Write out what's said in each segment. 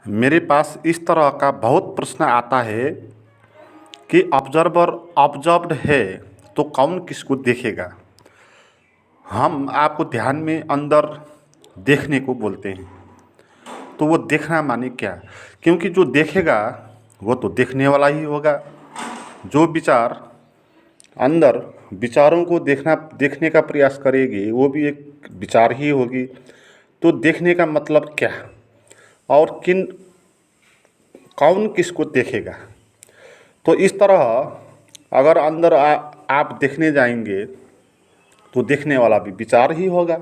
मेरे पास इस तरह का बहुत प्रश्न आता है कि ऑब्जर्वर ऑब्जर्व्ड है तो कौन किसको देखेगा। हम आपको ध्यान में अंदर देखने को बोलते हैं, तो वो देखना माने क्या? क्योंकि जो देखेगा वो तो देखने वाला ही होगा। जो विचार अंदर विचारों को देखने का प्रयास करेगी वो भी एक विचार ही होगी। तो देखने का मतलब क्या और कौन किसको देखेगा? तो इस तरह अगर अंदर आप देखने जाएंगे तो देखने वाला भी विचार ही होगा।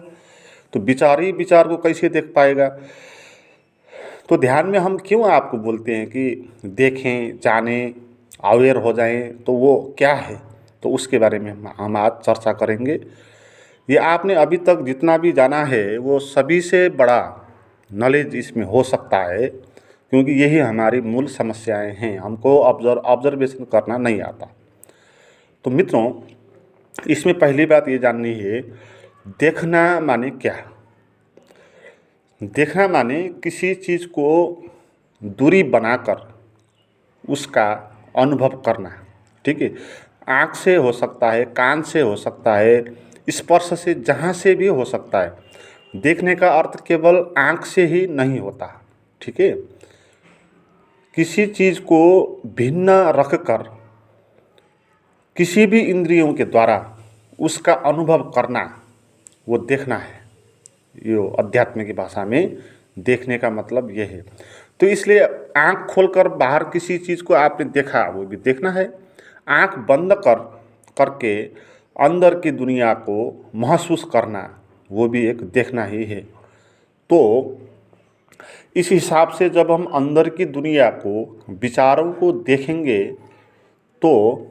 तो विचार ही विचार को कैसे देख पाएगा? तो ध्यान में हम क्यों आपको बोलते हैं कि देखें, जानें, अवेयर हो जाएं, तो वो क्या है? तो उसके बारे में हम आज चर्चा करेंगे। ये आपने अभी तक जितना भी जाना है वो सभी से बड़ा नॉलेज इसमें हो सकता है, क्योंकि यही हमारी मूल समस्याएं हैं। हमको ऑब्जर्वेशन करना नहीं आता। तो मित्रों, इसमें पहली बात ये जाननी है, देखना माने क्या? देखना माने किसी चीज़ को दूरी बनाकर उसका अनुभव करना। ठीक है, आँख से हो सकता है, कान से हो सकता है, स्पर्श से, जहाँ से भी हो सकता है। देखने का अर्थ केवल आँख से ही नहीं होता। ठीक है, किसी चीज़ को भिन्न रख कर किसी भी इंद्रियों के द्वारा उसका अनुभव करना, वो देखना है। ये अध्यात्म की भाषा में देखने का मतलब ये है। तो इसलिए आँख खोलकर बाहर किसी चीज़ को आपने देखा, वो भी देखना है। आँख बंद करके अंदर की दुनिया को महसूस करना, वो भी एक देखना ही है। तो इस हिसाब से जब हम अंदर की दुनिया को, विचारों को देखेंगे तो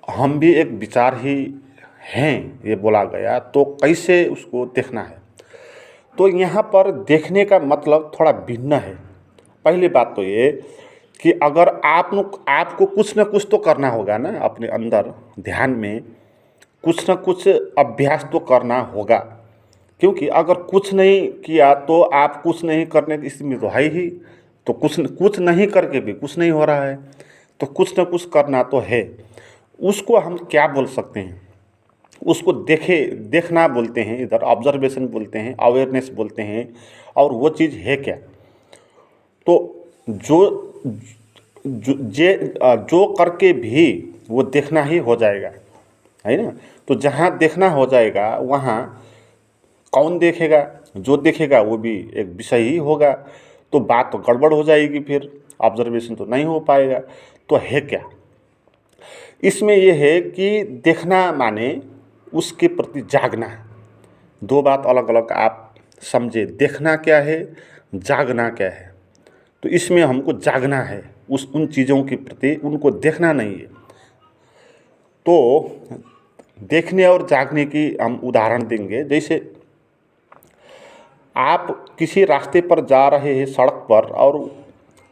हम भी एक विचार ही हैं, ये बोला गया। तो कैसे उसको देखना है? तो यहाँ पर देखने का मतलब थोड़ा भिन्न है। पहली बात तो ये कि अगर आपको कुछ न कुछ तो करना होगा ना, अपने अंदर ध्यान में कुछ न कुछ अभ्यास तो करना होगा। क्योंकि अगर कुछ नहीं किया तो आप कुछ नहीं करने की स्थिति में तो है ही। तो कुछ नहीं करके भी कुछ नहीं हो रहा है, तो कुछ न कुछ करना तो है। उसको हम क्या बोल सकते हैं? उसको देखना बोलते हैं, इधर ऑब्जर्वेशन बोलते हैं, अवेयरनेस बोलते हैं। और वो चीज़ है क्या? तो जो करके भी वो देखना ही हो जाएगा, है ना। तो जहाँ देखना हो जाएगा वहाँ कौन देखेगा? जो देखेगा वो भी एक विषय ही होगा। तो बात तो गड़बड़ हो जाएगी, फिर ऑब्जर्वेशन तो नहीं हो पाएगा। तो है क्या? इसमें यह है कि देखना माने उसके प्रति जागना। दो बात अलग अलग आप समझे, देखना क्या है, जागना क्या है। तो इसमें हमको जागना है उन चीज़ों के प्रति, उनको देखना नहीं है। तो देखने और जागने की हम उदाहरण देंगे। जैसे आप किसी रास्ते पर जा रहे हैं, सड़क पर, और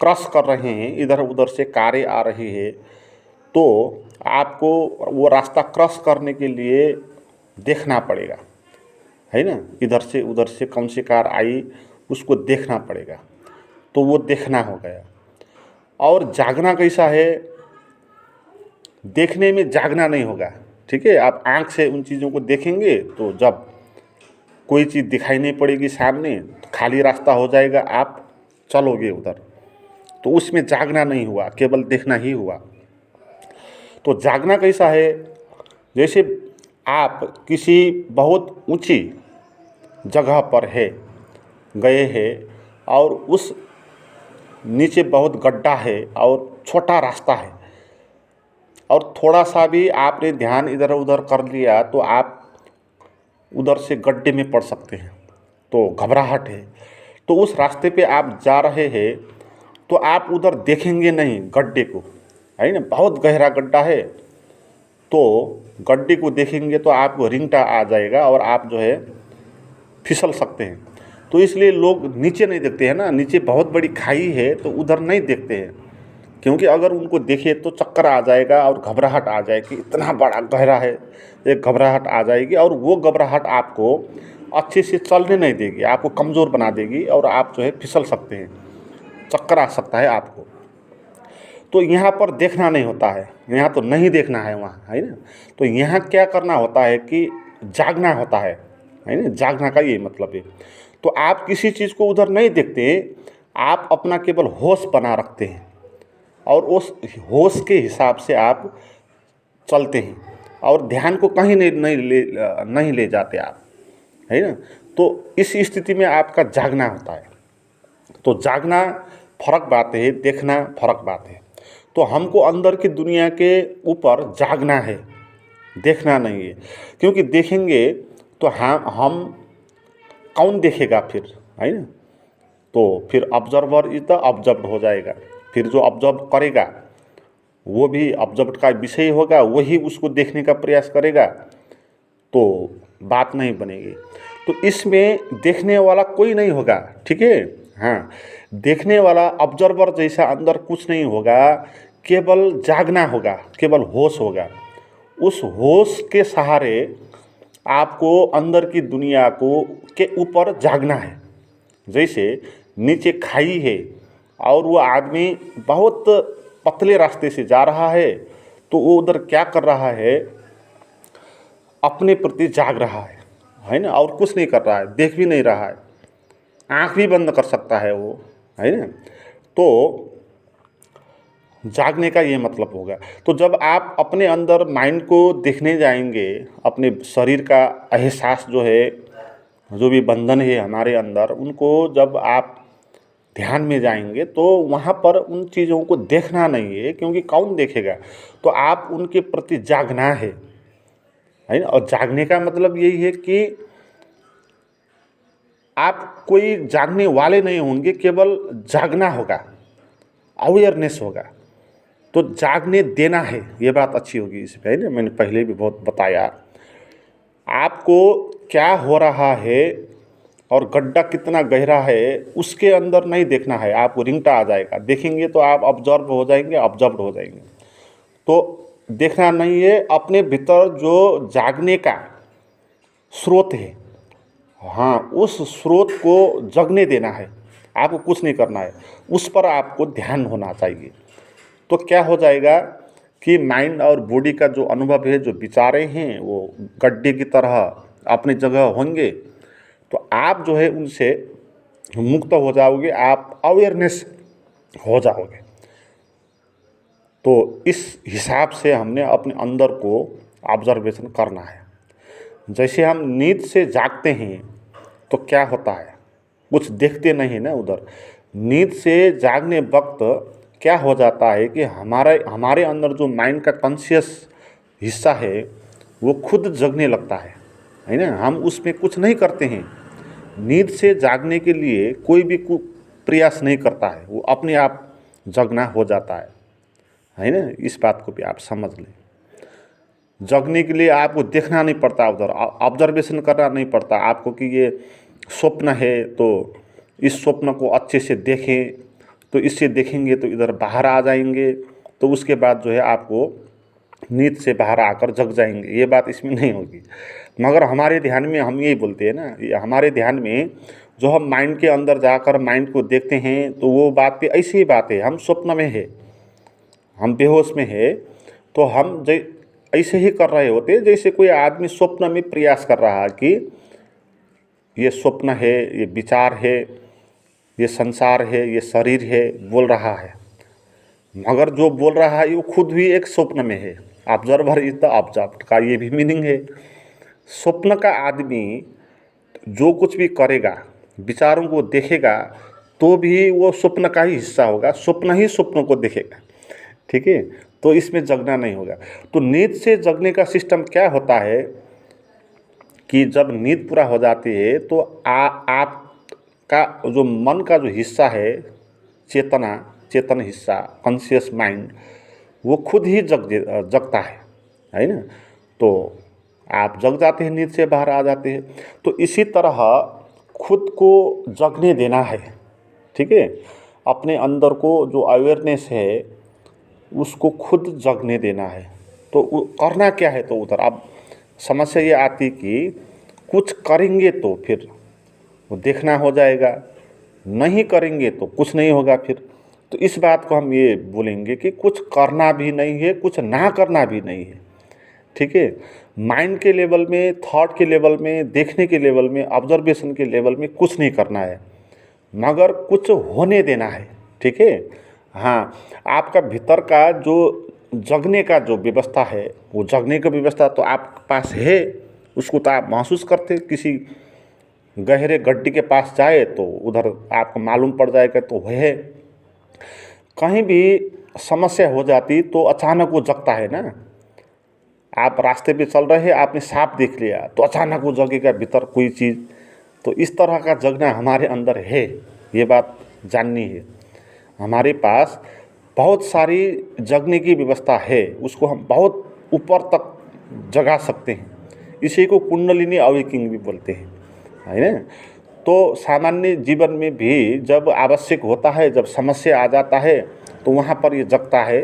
क्रॉस कर रहे हैं, इधर उधर से कारें आ रही है, तो आपको वो रास्ता क्रॉस करने के लिए देखना पड़ेगा, है ना। इधर से उधर से कौन सी कार आई, उसको देखना पड़ेगा। तो वो देखना हो गया। और जागना कैसा है? देखने में जागना नहीं होगा। ठीक है, आप आँख से उन चीज़ों को देखेंगे तो जब कोई चीज़ दिखाई नहीं पड़ेगी सामने, तो खाली रास्ता हो जाएगा, आप चलोगे उधर, तो उसमें जागना नहीं हुआ, केवल देखना ही हुआ। तो जागना कैसा है? जैसे आप किसी बहुत ऊंची जगह पर गए हैं और उस नीचे बहुत गड्ढा है और छोटा रास्ता है, और थोड़ा सा भी आपने ध्यान इधर उधर कर लिया तो आप उधर से गड्ढे में पड़ सकते हैं। तो घबराहट है। तो उस रास्ते पे आप जा रहे हैं तो आप उधर देखेंगे नहीं गड्ढे को, है ना। बहुत गहरा गड्ढा है, तो गड्ढे को देखेंगे तो आपको रिंगटा आ जाएगा और आप जो है फिसल सकते हैं। तो इसलिए लोग नीचे नहीं देखते हैं ना। नीचे बहुत बड़ी खाई है तो उधर नहीं देखते हैं, क्योंकि अगर उनको देखे तो चक्कर आ जाएगा और घबराहट आ जाएगी। इतना बड़ा गहरा है, एक घबराहट आ जाएगी, और वो घबराहट आपको अच्छे से चलने नहीं देगी, आपको कमज़ोर बना देगी और आप जो है फिसल सकते हैं। चक्कर आ सकता है आपको। तो यहाँ पर देखना नहीं होता है, यहाँ तो नहीं देखना है वहाँ, है ना। तो यहाँ क्या करना होता है कि जागना होता है ना। जागना का ये मतलब है। तो आप किसी चीज़ को उधर नहीं देखते, आप अपना केवल होश बना रखते हैं और उस होश के हिसाब से आप चलते हैं और ध्यान को कहीं नहीं ले जाते आप, है ना। तो इस स्थिति में आपका जागना होता है। तो जागना फर्क बात है, देखना फर्क बात है। तो हमको अंदर की दुनिया के ऊपर जागना है, देखना नहीं है। क्योंकि देखेंगे तो हम कौन देखेगा फिर, है ना। तो फिर ऑब्जर्वर इज द ऑब्जर्व्ड हो जाएगा। फिर जो ऑब्जर्व करेगा वो भी ऑब्जर्व का विषय होगा, वही उसको देखने का प्रयास करेगा, तो बात नहीं बनेगी। तो इसमें देखने वाला कोई नहीं होगा, ठीक है। हाँ, देखने वाला ऑब्जर्वर जैसा अंदर कुछ नहीं होगा, केवल जागना होगा, केवल होश होगा। उस होश के सहारे आपको अंदर की दुनिया को के ऊपर जागना है। जैसे नीचे खाई है और वो आदमी बहुत पतले रास्ते से जा रहा है, तो वो उधर क्या कर रहा है, अपने प्रति जाग रहा है ना, और कुछ नहीं कर रहा है, देख भी नहीं रहा है, आँख भी बंद कर सकता है वो, है ना। तो जागने का ये मतलब होगा। तो जब आप अपने अंदर माइंड को देखने जाएंगे, अपने शरीर का एहसास जो है, जो भी बंधन है हमारे अंदर, उनको जब आप ध्यान में जाएंगे तो वहाँ पर उन चीज़ों को देखना नहीं है, क्योंकि कौन देखेगा। तो आप उनके प्रति जागना है ना। और जागने का मतलब यही है कि आप कोई जागने वाले नहीं होंगे, केवल जागना होगा, अवेयरनेस होगा। तो जागने देना है, ये बात अच्छी होगी इस पर, है ना। मैंने पहले भी बहुत बताया, आपको क्या हो रहा है और गड्ढा कितना गहरा है उसके अंदर नहीं देखना है, आपको रिंगटा आ जाएगा। देखेंगे तो आप ऑब्जर्व हो जाएंगे, ऑब्जर्व हो जाएंगे। तो देखना नहीं है, अपने भीतर जो जागने का स्रोत है, हाँ, उस स्रोत को जगने देना है। आपको कुछ नहीं करना है, उस पर आपको ध्यान होना चाहिए। तो क्या हो जाएगा कि माइंड और बॉडी का जो अनुभव है, जो विचारें हैं, वो गड्ढे की तरह अपनी जगह होंगे। तो आप जो है उनसे मुक्त हो जाओगे, आप अवेयरनेस हो जाओगे। तो इस हिसाब से हमने अपने अंदर को ऑब्जर्वेशन करना है। जैसे हम नींद से जागते हैं तो क्या होता है, कुछ देखते नहीं ना उधर। नींद से जागने वक्त क्या हो जाता है कि हमारे अंदर जो माइंड का कॉन्शियस हिस्सा है वो खुद जगने लगता है ना। हम उसमें कुछ नहीं करते हैं। नींद से जागने के लिए कोई भी प्रयास नहीं करता है, वो अपने आप जगना हो जाता है ना। इस बात को भी आप समझ लें। जगने के लिए आपको देखना नहीं पड़ता, उधर ऑब्जर्वेशन करना नहीं पड़ता आपको कि ये स्वप्न है, तो इस स्वप्न को अच्छे से देखें, तो इससे देखेंगे तो इधर बाहर आ जाएंगे, तो उसके बाद जो है आपको नींद से बाहर आकर जग जाएंगे। ये बात इसमें नहीं होगी। मगर हमारे ध्यान में हम यही बोलते हैं ना, हमारे ध्यान में जो हम माइंड के अंदर जाकर माइंड को देखते हैं, तो वो बात पे ऐसी ही बात है, हम स्वप्न में है, हम बेहोश में है, तो हम ऐसे ही कर रहे होते जैसे कोई आदमी स्वप्न में प्रयास कर रहा है कि ये स्वप्न है, ये विचार है, ये संसार है, ये शरीर है, बोल रहा है। मगर जो बोल रहा है वो खुद भी एक स्वप्न में है। ऑब्जर्वर इज द ऑब्जर्व्ड का ये भी मीनिंग है। स्वप्न का आदमी जो कुछ भी करेगा, विचारों को देखेगा, तो भी वो स्वप्न का ही हिस्सा होगा, स्वप्न ही स्वप्नों को देखेगा, ठीक है। तो इसमें जगना नहीं होगा। तो नींद से जगने का सिस्टम क्या होता है कि जब नींद पूरा हो जाती है तो आपका जो मन का जो हिस्सा है, चेतन हिस्सा, कॉन्शियस माइंड, वो खुद ही जगता है ना। तो आप जग जाते हैं, नींद से बाहर आ जाते हैं। तो इसी तरह खुद को जगने देना है, ठीक है। अपने अंदर को जो अवेयरनेस है उसको खुद जगने देना है। तो करना क्या है, तो उधर अब समस्या ये आती कि कुछ करेंगे तो फिर वो देखना हो जाएगा, नहीं करेंगे तो कुछ नहीं होगा फिर। तो इस बात को हम ये बोलेंगे कि कुछ करना भी नहीं है, कुछ ना करना भी नहीं है, ठीक है। माइंड के लेवल में, थॉट के लेवल में, देखने के लेवल में, ऑब्जर्वेशन के लेवल में कुछ नहीं करना है, मगर कुछ होने देना है, ठीक है। हाँ, आपका भीतर का जो जगने का जो व्यवस्था है, वो जगने का व्यवस्था तो आपके पास है, उसको तो आप महसूस करते। किसी गहरे गड्ढे के पास जाए तो उधर आपको मालूम पड़ जाएगा तो है। कहीं भी समस्या हो जाती तो अचानक वो जगता है ना। आप रास्ते पे चल रहे हैं, आपने सांप देख लिया तो अचानक वो जगेगा भीतर कोई चीज़। तो इस तरह का जगना हमारे अंदर है, ये बात जाननी है। हमारे पास बहुत सारी जगने की व्यवस्था है, उसको हम बहुत ऊपर तक जगा सकते हैं। इसी को कुंडलिनी अवेकिंग भी बोलते हैं, है ना। तो सामान्य जीवन में भी जब आवश्यक होता है, जब समस्या आ जाता है तो वहाँ पर ये जगता है,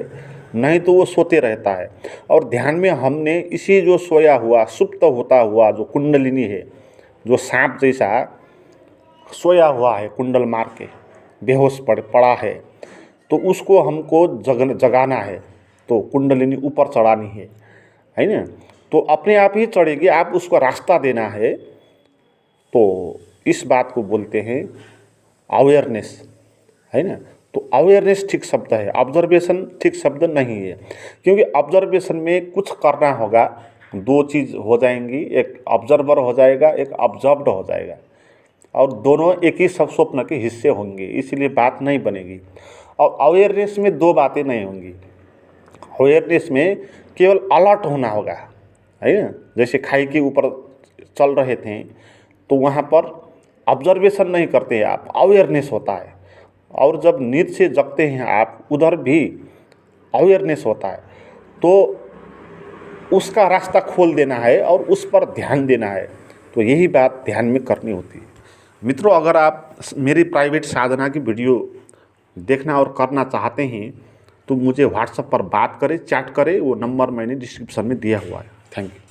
नहीं तो वो सोते रहता है। और ध्यान में हमने इसी जो सोया हुआ, सुप्त होता हुआ जो कुंडलिनी है, जो सांप जैसा सोया हुआ है, कुंडल मार के बेहोश पड़ा है, तो उसको हमको जगाना है। तो कुंडलिनी ऊपर चढ़ानी है ना। तो अपने आप ही चढ़ेगी, आप उसको रास्ता देना है। तो इस बात को बोलते हैं अवेयरनेस, है ना। तो अवेयरनेस ठीक शब्द है, ऑब्जर्वेशन ठीक शब्द नहीं है। क्योंकि ऑब्जर्वेशन में कुछ करना होगा, दो चीज़ हो जाएंगी, एक ऑब्जर्वर हो जाएगा, एक ऑब्जर्व्ड हो जाएगा, और दोनों एक ही सब स्वप्न के हिस्से होंगे, इसलिए बात नहीं बनेगी। और अवेयरनेस में दो बातें नहीं होंगी। अवेयरनेस में केवल अलर्ट होना होगा, है ना। जैसे खाई के ऊपर चल रहे थे तो वहाँ पर ऑब्जर्वेशन नहीं करते हैं आप, अवेयरनेस होता है। और जब नींद से जगते हैं आप, उधर भी अवेयरनेस होता है। तो उसका रास्ता खोल देना है और उस पर ध्यान देना है। तो यही बात ध्यान में करनी होती है। मित्रों, अगर आप मेरी प्राइवेट साधना की वीडियो देखना और करना चाहते हैं तो मुझे व्हाट्सएप पर बात करें, चैट करें, वो नंबर मैंने डिस्क्रिप्शन में दिया हुआ है। Thank you.